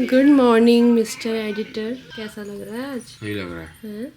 Good morning mister editor, कैसा लग रहा है आज? नहीं लग रहा है?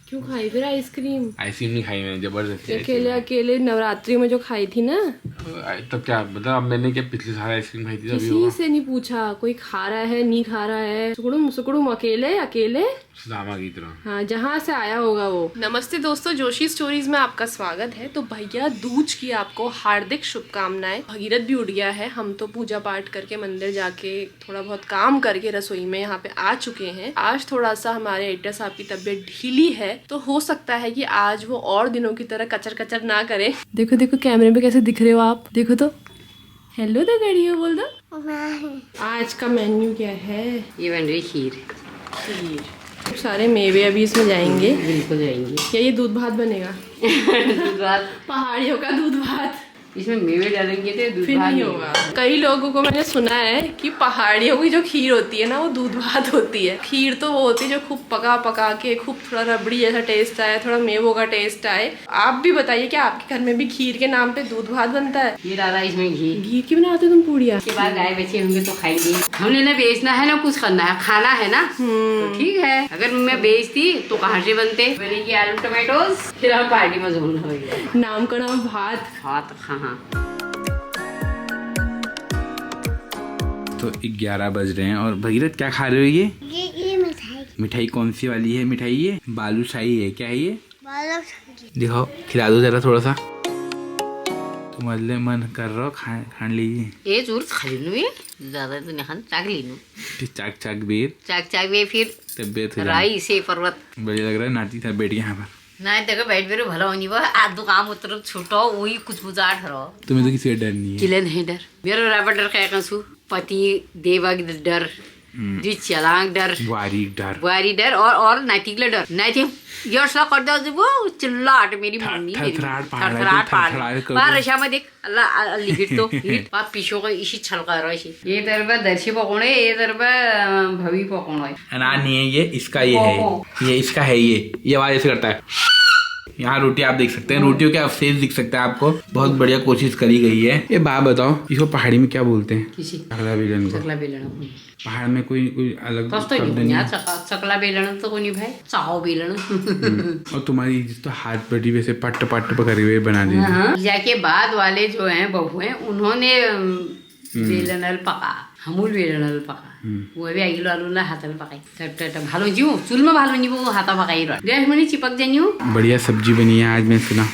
क्यों खाई फिर आइसक्रीम? आइसक्रीम नहीं खाई मैंने, जबरदस्ती अकेले अकेले नवरात्रि में जो खाई थी ना। तब क्या मतलब, अब मैंने क्या पिछले साल आइसक्रीम खाई थी तभी किसी होगा। से नहीं पूछा कोई खा रहा है नहीं खा रहा है। सुकुड़ुम सुकुड़ुम अकेले अकेले। सुदामा की तरह। हाँ, जहाँ से आया होगा वो। नमस्ते दोस्तों, जोशी स्टोरीज में आपका स्वागत है। तो भैया दूज की आपको हार्दिक शुभकामनाएं। भगीरथ भी उठ गया है। हम तो पूजा पाठ करके मंदिर जाके थोड़ा बहुत काम करके रसोई में यहाँ पे आ चुके हैं। आज थोड़ा सा हमारे एडिटर साहब की तबीयत ढीली है, तो हो सकता है कि आज वो और दिनों की तरह कचर कचर ना करे। देखो देखो कैमरे में कैसे दिख रहे हो आप, देखो तो। हेलो तो गड़ियो बोल दो। आज का मेन्यू क्या है? ये बन रही खीर। सारे मेवे अभी इसमें जाएंगे। बिल्कुल जाएंगे। क्या ये दूध भात बनेगा? दूध भात। पहाड़ियों का दूध भात। इसमें मेवे डालेंगे तो दूध फिर भात नहीं होगा। कई लोगों को मैंने सुना है कि पहाड़ियों की जो खीर होती है ना, वो दूध भात होती है। खीर तो वो होती है जो खूब पका पका के खूब थोड़ा रबड़ी जैसा टेस्ट आए, थोड़ा मेवों का टेस्ट आए। आप भी बताइए, क्या आपके घर में भी खीर के नाम पे दूध भात बनता है? ये डाला इसमें घी। घी की बनाते हो तुम पूड़ियाँ? के बाद गाय बच्चे होंगे तो खाएंगे। हमने ना बेचना है ना कुछ करना है, खाना है ना, तो ठीक है। अगर मैं बेचती तो कहाँ से बनते? बनेगी आलू टमाटोज, फिर हम पार्टी में झूमना होगा। नाम का नाम भात। भात। हाँ। तो 11 बज रहे हैं और भगीरथ क्या खा रहे हो? ये मिठाई। मिठाई कौन सी वाली है मिठाई? ये बालूशाही है। क्या है ये? बालूशाही। दिखाओ, खिला दो जरा थोड़ा सा। तुम्हारे मन कर रहा हो खान लीजिए। ये जरूर खा लेनू, ये ज्यादा तो नहीं खाना, चाक लेनू। फिर चाक चाक बेर चाक बे फिर तबियत हो राई से पर्वत। बढ़िया लग रहा है। नाती था बैठ गया यहाँ पर। ना देखो बैठ बेरो भला होनी बा आधो काम उतर छूटो वही कुछ बुझाट रहो। तुम्हें तो किसी का डर नहीं है? किले नहीं डर मेरो राबर डर क्या कसू पति देवग डर जी चलांग डर बुआरी डर और नाटिकले डर नाइटी योर्सला कर दो जब वो चिल्लाट मेरी मम्मी थरथराट पार रशा में देख अल्लाह लिखित तो पाप पीछो का इसी छलका रहा है। ये तरबा दर्शी पकोड़े, ये तरबा भवी पकोड़े। अनार नहीं है ये, इसका ये है, ये इसका है। ये आवाज ऐसे करता है। यहाँ रोटी आप देख सकते हैं, रोटियों के अवशेष दिख सकता है आपको। बहुत बढ़िया कोशिश करी गई है। ये बात बताओ, इसको पहाड़ी में क्या बोलते हैं? चकला बेलन को। चकला बेलन पहाड़ में कोई अलग शब्द नहीं है? चकला बेलन तो कोई भाई चाहो बेलन। और तुम्हारी तो हाथ बड़ी वैसे पट्ट पट्ट पकड़े हुए बना दी। जाके बाद वाले जो हैं बहू हैं उन्होंने बेलनल पका, हमूल बेलनल पका। वो भी आगिलो आलू ना हाथ में पकाई टट भालो जीव चूल में भालो नहीं वो हाथा पकाई रहा डेढ़ मिनट चिपक जानियो। बढ़िया सब्जी बनी है आज, मैं सुना।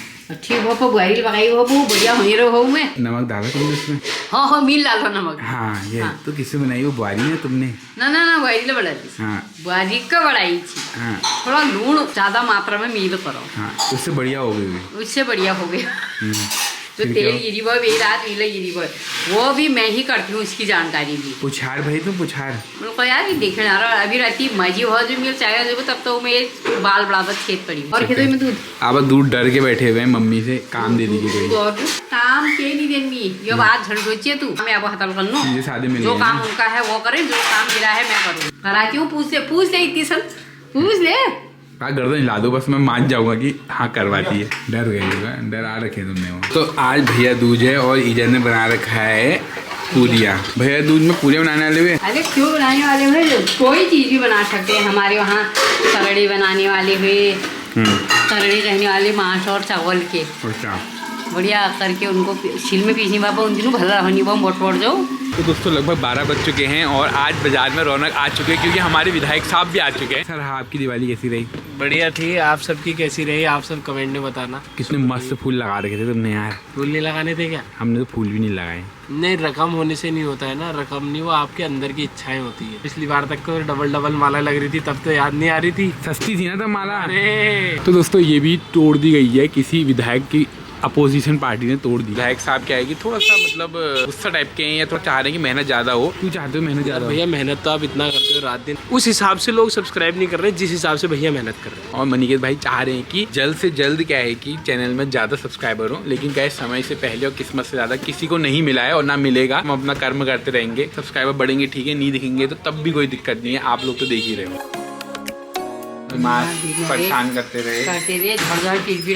ठीक हो बुआरी पकाई हो बढ़िया होनी रहो हो। मैं नमक डाला तुमने इसमें? हाँ मिल डालो नमक। हाँ ये हाँ। तो किससे बनाई? वो बुआरी है तुमने? ना बुआरी ले बढ़ा दी। हाँ बुआरी का बढ़ाई थी। हाँ थोड़ा लूण ज्यादा मात्रा में मिल करो। हाँ उससे बढ़िया हो गई। उससे बढ़िया हो गया। जो तेल गिरी बॉय वे रात नीला गिरी बॉय वो भी मैं ही करती हूँ, उसकी जानकारी भी। पुछार भाई तो पुछार उनको यार देखने आ रहा अभी राती मजी हो जो मिल चाय जब तब तो मैं बाल बराबर खेत पड़ी और खेतों में दूध। आप दूध डर के बैठे हुए हैं मम्मी से काम दे दीजिए कोई। काम के नहीं देनी ये बात झड़ सोचिए तू। मैं अब हतल कर लूँ जो काम उनका है वो करे, जो काम मेरा है मैं करूँ। कराती हूँ पूछ ले इतनी सन पूछ ले। गर्दन हिला दो बस, मैं मान जाऊंगा कि हाँ करवाती है। डर गए होगा, डर आ रखे तुमने वो। तो आज भैया दूज है और ईजन ने बना रखा है पूरियाँ। भैया दूज में पूरियाँ बनाने वाले हुए? अरे क्यों बनाने वाले हुए? कोई चीज भी बना सकते हैं। हमारे वहाँ सरड़ी बनाने वाले हुए, सरड़ी कहने वाले मांस और चावल के। अच्छा बढ़िया करके उनको छिल में पीसने बाबा उन दिनों भला रहनी बा मोट मोट जाओ। तो दोस्तों लगभग 12 बज चुके हैं और आज बाजार में रौनक आ चुके हैं क्योंकि हमारे विधायक साहब भी आ चुके हैं। सर हाँ, आपकी दिवाली कैसी रही? बढ़िया थी। आप सबकी कैसी रही आप सब कमेंट में बताना। कितने मस्त फूल लगा रखे थे तुमने यार। फूल नहीं लगाने थे क्या? हमने तो फूल भी नहीं लगाए। नहीं, रकम होने से नहीं होता है ना, रकम नहीं, वो आपके अंदर की इच्छाएं होती है। पिछली बार तक तो डबल माला लग रही थी, तब तो याद नहीं आ रही थी। सस्ती थी ना तब माला। अरे तो दोस्तों ये भी तोड़ दी गई है, किसी विधायक की अपोजिशन पार्टी ने तोड़ दी। विधायक साहब क्या है कि थोड़ा सा मतलब गुस्सा टाइप के हैं या थोड़ा चाह रहे हैं कि मेहनत ज्यादा हो। क्यों चाहते हो मेहनत ज्यादा? भैया मेहनत तो आप इतना करते हो रात दिन, उस हिसाब से लोग सब्सक्राइब नहीं कर रहे जिस हिसाब से भैया मेहनत कर रहे हैं। और मनीकेत भाई चाह रहे हैं कि जल्द से जल्द क्या है कि चैनल में ज्यादा सब्सक्राइबर हो, लेकिन क्या है समय से पहले और किस्मत से ज्यादा किसी को नहीं मिला है और ना मिलेगा। हम अपना कर्म करते रहेंगे, सब्सक्राइबर बढ़ेंगे ठीक है, नहीं दिखेंगे तो तब भी कोई दिक्कत नहीं है। आप लोग तो देख ही रहे हो। परेशान करते रहे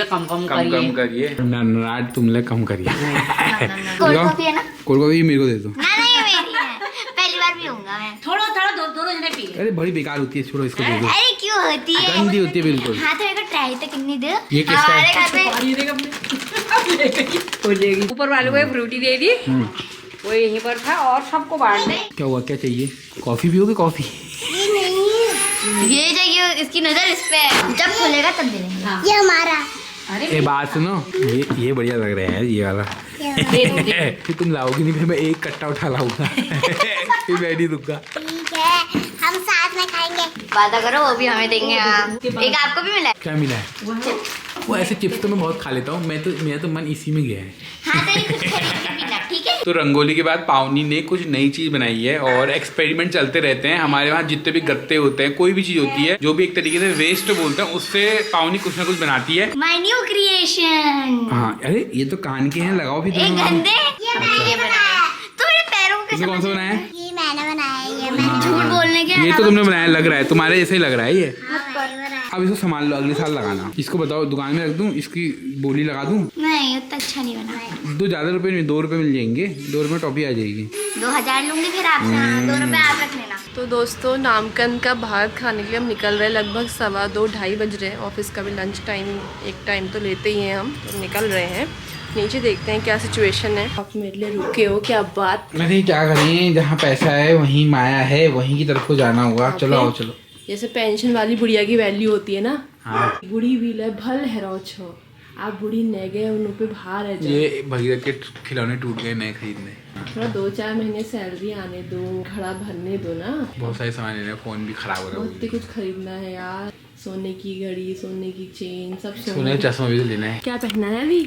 कम करिए। नाराज तुमने कम करिए। कोल्ड कॉफी है ना? कोल्ड कॉफी मेरे को दे दो। नहीं मेरी है, पहली बार भी होऊंगा मैं। थोड़ा ने पी अरे बड़ी बेकार होती है, छोड़ो इसको दे दो। अरे क्यों होती है? गंदी होती है बिल्कुल। हाँ तो मेरे को ट्राई तो करनी दो। ये किसका है? हमारे घर पे ऊपर वाले को फ्रूटी दे दी, वो यहीं पर था और सबको बांट दे। क्या हुआ, क्या चाहिए? कॉफी पियोगे? कॉफी? ये नहीं, ये चाहिए, इसकी नजर इस पे है। जब खुलेगा तब दे देंगे। ये हमारा। ए बात सुनो, ये बढ़िया लग रहा है ये वाला। फिर तुम लाओगी नहीं, फिर मैं एक कट्टा उठा लाऊंगा। फिर मैं नहीं दूंगा। ठीक है, हम साथ में खाएंगे। वादा करो वो भी हमें देंगे। एक आपको भी मिला है। क्या मिला है? वो ऐसे चिप्स तो मैं बहुत खा लेता हूँ, मेरा तो मन इसी में गया है। हाँ तो ये कुछ खरीद के पीना, ठीक है? तो रंगोली के बाद पावनी ने कुछ नई चीज बनाई है और एक्सपेरिमेंट चलते रहते हैं हमारे वहाँ। जितने भी गत्ते होते हैं, कोई भी चीज होती है जो भी एक तरीके से वेस्ट बोलते हैं, उससे पावनी कुछ ना कुछ बनाती है। My new creation. हाँ, अरे ये तो कान के हैं, लगाओ फिर। एक गंदे ये मैंने बनाया। तो मेरे पैरों को कैसे कौन सा बनाया? ये मैंने बनाया। ये मैंने झूठ बोलने के ये तो तुमने बनाया, लग रहा है तुम्हारे जैसे ही लग रहा है ये। हाँ, अब इसको संभाल लो, अगले साल लगाना। इसको बताओ दुकान में रख दूं, इसकी बोली लगा दूं? नहीं उतना अच्छा नहीं बना। तो ज्यादा रुपए नहीं, 2 रुपए मिल जाएंगे। 2 रुपए टॉफी आ जाएगी। 2000 लूंगी फिर आपसे। हाँ, 2 रुपए आप रख लेना। तो दोस्तों, नामकरण का बाहर खाने के लिए हम निकल रहे हैं। लगभग 2:15-2:30 बज रहे हैं। ऑफिस का भी लंच टाइम एक टाइम तो लेते ही हैं हम, तो निकल रहे हैं। नीचे देखते हैं क्या सिचुएशन है। आप मेरे लिए रुके हो, क्या बात? नहीं, क्या करें, जहाँ पैसा है वहीं माया है, वहीं की तरफ को जाना होगा। चलो आओ चलो। जैसे पेंशन वाली बुढ़िया की वैल्यू होती है ना। हाँ। बुढ़ी भी ले भल हेरो छो, आप बुढ़ी ने गए उन पे भार है। ये भगीरथ के खिलौने टूट गए, नए खरीदने। थोड़ा 2-4 महीने सैलरी आने दो, घड़ा भरने दो ना। बहुत सारे सामान लेने, फोन भी खराब हो रहा बहुत ही कुछ खरीदना है यार। सोने की घड़ी, सोने की चेन, सब है। सोने का चश्मा भी तो लेना है। क्या पहनना है अभी?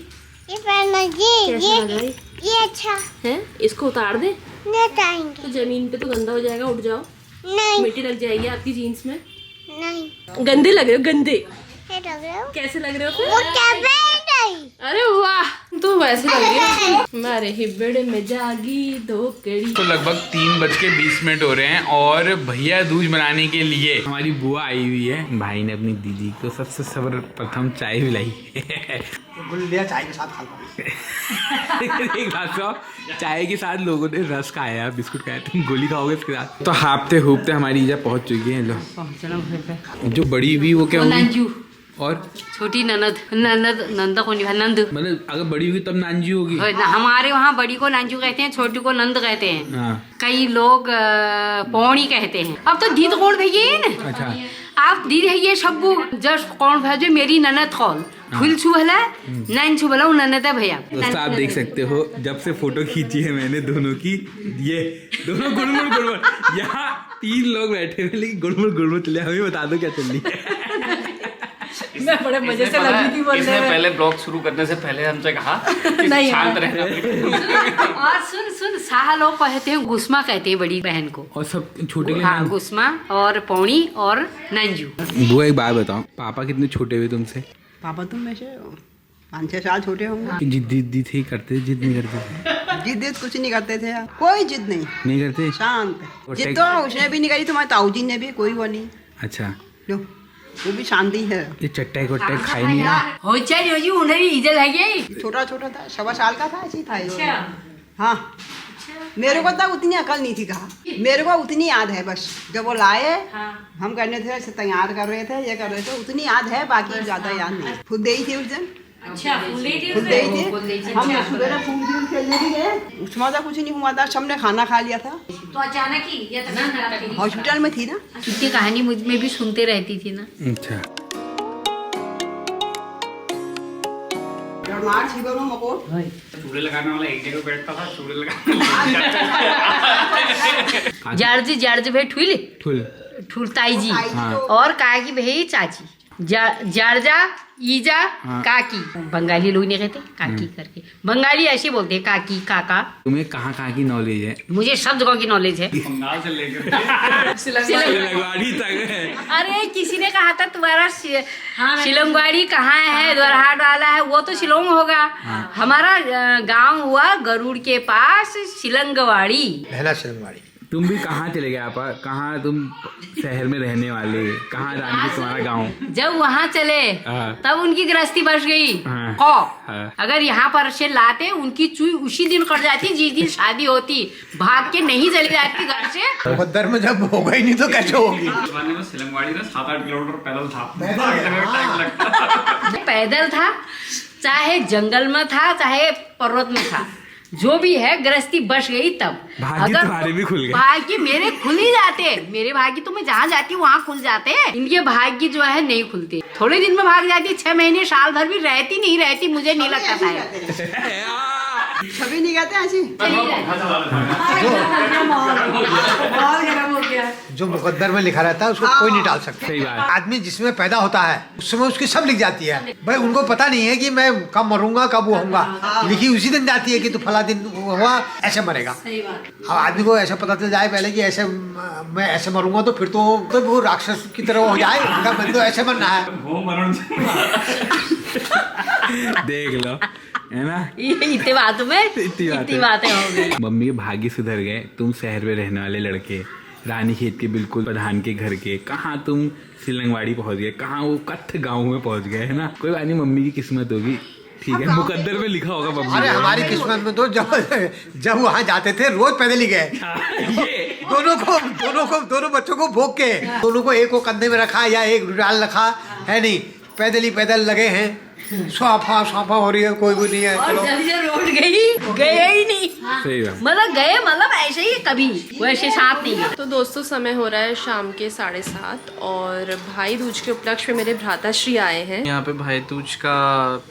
ये पहनना। कैसा लग रहा है? ये अच्छा है, इसको उतार दे नहीं टाएंगे। तो जमीन पे तो गंदा हो जाएगा। उठ जाओ, नहीं मिट्टी लग जाएगी आपकी जीन्स में। नहीं गंदे लग रहे हो, गंदे। ये लग रहे हो। कैसे लग रहे हो वो फिर? क्या पहन रही? अरे वाह, तो वैसे लग रही है। मारे हिब्बड़ में जागी धोकड़ी। तो लगभग 3:20 हो रहे हैं और भैया दूज बनाने के लिए हमारी बुआ आई हुई है। भाई ने अपनी दीदी को सबसे सर्वप्रथम चाय पिलाई। चाय के साथ खा लो। एक बात तो, चाय के साथ लोगों ने रस खाया, बिस्कुट खाया, तुम गोली खाओगे इसके साथ? तो हाँपते हुपते हमारी ईजा पहुंच चुकी है। लो, जो बड़ी हुई वो क्या होगी? नंजू और छोटी ननद नंदा को नहीं, नंद। मतलब अगर बड़ी होगी तब नानजी होगी। हमारे वहाँ बड़ी को नांजू कहते हैं, छोटी को नंद कहते हैं। हाँ। कई लोग पौनी कहते हैं। अब तो दीद कौन भैया है ना। अच्छा। आप दीद है ये सब जस्ट कौन भेजे मेरी ननद कौन फुल छू भला नैन छू भला ननद है भैया। दोस्तों आप देख सकते हो, जब से फोटो खींची है मैंने दोनों की, ये दोनों गुड़मुड़ यहाँ 3 लोग बैठे हुए, लेकिन गुड़मुड़ चले। हमें बता दो क्या चल रही है। मैं बड़े मजे से लगी थी बोलने इसने में। पहले ब्लॉग शुरू करने से पहले हमसे कहा कि नहीं शांत रहना। और सुन शाह लोग कहते हैं, गुस्मा कहते हैं बड़ी बहन को। और सब छोटे के हाँ, गुस्मा और पौनी और नंजू। बुआ एक बात बताओ, पापा कितने छोटे हुए तुमसे? पापा तुम में से 5-6 साल छोटे होंगे। जिद्दी थे, करते थे? जिद नहीं करते थे? जिद कुछ नहीं करते थे, कोई जिद नहीं। नहीं करते? शांत। और जिद तो उसने भी नहीं करी, तुम्हारे ताऊजी ने भी, कोई वो नहीं। अच्छा। लो वो भी शांति है। ये चट्टाई कोट्टाई खाई नहीं है? हो चाहिए जी, उन्हें भी इज्जत है ये। छोटा छोटा था, 1.25 साल का था, ऐसी था ये। हाँ, मेरे को तक उतनी अकल नहीं थी। कहा मेरे को उतनी याद है बस, जब वो लाए हम करने थे, ऐसे तैयार कर रहे थे, ये कर रहे थे, उतनी याद है, बाकी ज्यादा याद नहीं। खुद दे ही थी उस दिन। अच्छा, खुद दे ही थी। हम सुबह फूल खेलने भी गए, उसमें तो कुछ नहीं हुआ था, सबने खाना खा लिया था। तो अचानक ही ये तो हॉस्पिटल में थी ना। कितनी कहानी मुझ में भी सुनते रहती थी ना। अच्छा। चूड़े लगाने वाला एक जगह बैठता था, चूड़े लगाने जर्ज भाई ठुल ठुलताई जी हाँ। और काकी भाई चाची, जारजा ईजा काकी। बंगाली लोग नहीं कहते काकी करके, बंगाली ऐसे बोलते हैं काकी काका। तुम्हें कहाँ की नॉलेज है? मुझे सब जगह की नॉलेज है। बंगाल से लेकर सिलंगवाड़ी तक है। अरे किसी ने कहा था तुम्हारा शिलंगवाड़ी कहाँ है, द्वारहाट वाला है, वो तो शिलोंग होगा। हमारा गांव हुआ गरुड़ के पास शिलंगवाड़ी। तुम भी कहाँ चले गए आपा? कहाँ तुम शहर में रहने वाले, कहाँ रानी जी तुम्हारा गाँव? जब वहाँ चले हाँ। तब उनकी गृहस्थी बच गई। हाँ। हाँ। अगर यहाँ पर से लाते उनकी चुई उसी दिन कट जाती जिस दिन शादी होती, भाग के नहीं चली जाती घर से। मुकद्दर में जब होगा ही नहीं तो कैसे होगी? सिलंगवाड़ी ना 7-8 किलोमीटर पैदल था। पैदल था, चाहे जंगल में था, चाहे पर्वत में था, जो भी है गृहस्थी बच गई तब। भाग्य तुम्हारे भी खुल गए। भाग्य मेरे खुल ही जाते, मेरे भाग्य तो मैं जहाँ जाती हूँ वहाँ खुल जाते हैं, इनके भाग्य जो है नहीं खुलते। थोड़े दिन में भाग जाती, 6 महीने साल भर भी रहती नहीं रहती, मुझे नहीं लगता था। सभी नहीं कहते ऐसी। जो मुकद्दर में लिखा रहता है उसको कोई नहीं टाल सकता। सही बात। आदमी जिसमें पैदा होता है उस समय उसकी सब लिख जाती है। भाई उनको पता नहीं है कि मैं कब मरूंगा कब वो होऊंगा, लिखी उसी दिन जाती है कि तू फला दिन हुआ ऐसे मरेगा। अब आदमी को ऐसा पता चल जाए पहले कि ऐसे मैं ऐसे मरूंगा तो फिर तो वो राक्षस की तरह हो जाए, उनका मन तो ऐसे मरना है। देख लो, है ना? इतनी बातों में इतनी बातें हो गई। मम्मी के भाग्य सुधर गए। तुम शहर में रहने वाले लड़के, रानी खेत के बिल्कुल प्रधान के घर के, कहाँ तुम सिलंगवाड़ी पहुंच गए, कहाँ वो कत्थ गांव में पहुंच गए, है ना? कोई बात नहीं, मम्मी की किस्मत होगी, ठीक है। मुकद्दर में लिखा होगा मम्मी। अरे हमारी किस्मत में तो जब वहाँ जाते थे रोज पैदल ही गए। दोनों बच्चों को भोग के, दोनों को एक को कंधे में रखा या एक डाल रखा है, नहीं पैदल ही पैदल लगे हैं। स्वाफा हो रही है, कोई भी नहीं है। और जब से रोड गए ही नहीं। सही बात। मतलब गए, मतलब ऐसे ही कभी वैसे साथ नहीं गए। तो दोस्तों समय हो रहा है शाम के 7:30 और भाई दूज के उपलक्ष्य में मेरे भ्राताश्री आए हैं यहाँ पे भाई दूज का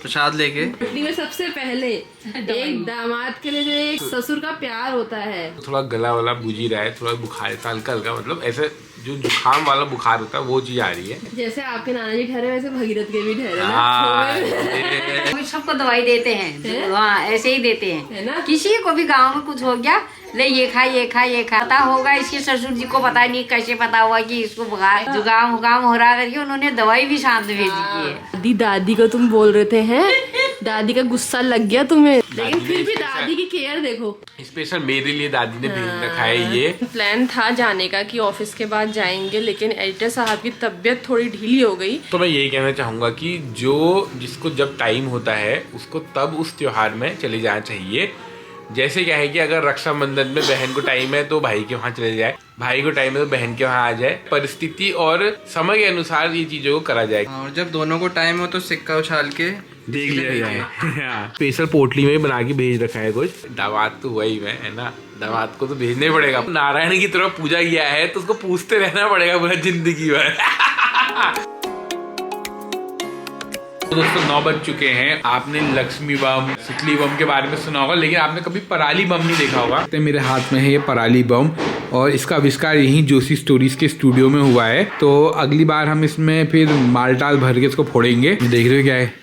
प्रसाद लेके। इटली में सबसे पहले एक दामाद के लिए जो एक ससुर का प्यार होता है। थोड़ा गला वाला बुझी रहा है, थोड़ा बुखार हल्का हल्का, मतलब ऐसे जो जुकाम वाला बुखार होता है वो चीज आ रही है। जैसे आपके नाना जी ठहरे वैसे भगीरथ के भी ठहरे कोई सबको दवाई देते हैं, हाँ ऐसे ही देते है हैं ना? किसी को भी गांव में कुछ हो गया, ले ये खा पता होगा इसके ससुर जी को, पता नहीं कैसे पता हुआ कि इसको बुखार जुकाम हो रहा करके उन्होंने दवाई भी साथ में भेजी की है। दादी को तुम बोल रहे थे हैं, दादी का गुस्सा लग गया तुम्हें, लेकिन फिर भी दादी की केयर देखो। स्पेशल मेरे लिए दादी ने भेज रखा है ये। प्लान था जाने का कि ऑफिस के बाद जाएंगे, लेकिन एडिटर साहब की तबीयत थोड़ी ढीली हो गई। तो मैं यही कहना चाहूंगा कि जिसको जब टाइम होता है उसको तब उस त्योहार में चले जाना चाहिए। जैसे क्या है कि अगर रक्षाबंधन में बहन को टाइम है तो भाई के वहाँ चले जाए, भाई को टाइम है तो बहन के वहाँ आ जाए। परिस्थिति और समय के अनुसार ये चीजों को करा जाए। और जब दोनों को टाइम हो तो सिक्का उछाल के देख लिया जाए। स्पेशल पोटली में बना के भेज रखा है कुछ। दामाद तो वही में है ना, दामाद को तो भेजना ही पड़ेगा। नारायण की तरह पूजा किया है तो उसको पूछते रहना पड़ेगा पूरा जिंदगी भर। तो दोस्तों 9 बज चुके हैं। आपने लक्ष्मी बम, सुतली बम के बारे में सुना होगा, लेकिन आपने कभी पराली बम नहीं देखा होगा। तो मेरे हाथ में है ये पराली बम और इसका आविष्कार यही जोशी स्टोरीज के स्टूडियो में हुआ है। तो अगली बार हम इसमें फिर मालटाल भर के इसको फोड़ेंगे। देख रहे हो क्या है?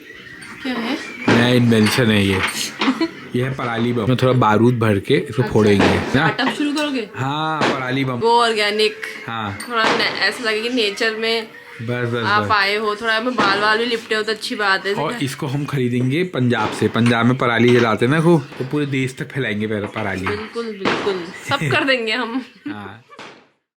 नया इन्वेंशन है ये है पराली बम। थोड़ा बारूद भर के इसको फोड़ेंगे ना। तब शुरू करोगे? हाँ पराली बम वो ऑर्गेनिक, हाँ थोड़ा ऐसा लगे कि नेचर में बस आप आए हो, थोड़ा में बाल भी लिपटे हो तो अच्छी बात है। और इसको हम खरीदेंगे पंजाब से। पंजाब में पराली जलाते हैं ना खूब, तो पूरे देश तक फैलाएंगे पराली। बिल्कुल सब कर देंगे हम। हाँ